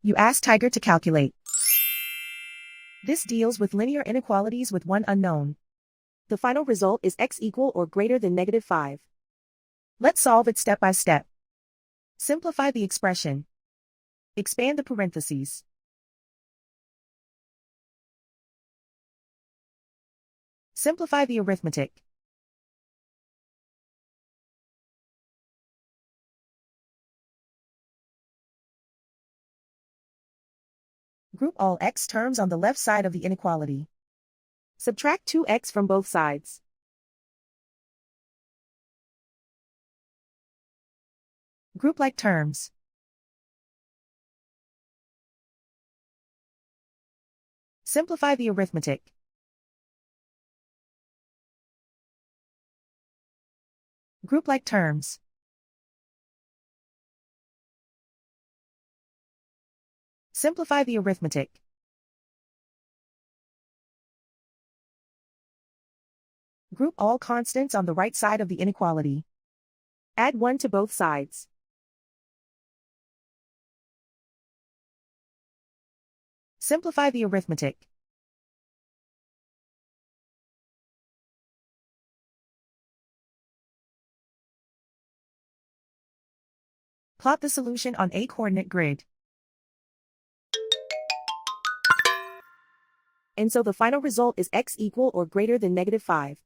You ask Tiger to calculate. This deals with linear inequalities with one unknown. The final result is x equal or greater than -5. Let's solve it step by step. Simplify the expression. Expand the parentheses. Simplify the arithmetic. Group all x terms on the left side of the inequality. Subtract 2x from both sides. Group like terms. Simplify the arithmetic. Group like terms. Simplify the arithmetic. Group all constants on the right side of the inequality. Add 1 to both sides. Simplify the arithmetic. Plot the solution on a coordinate grid. And so the final result is x equal or greater than -5.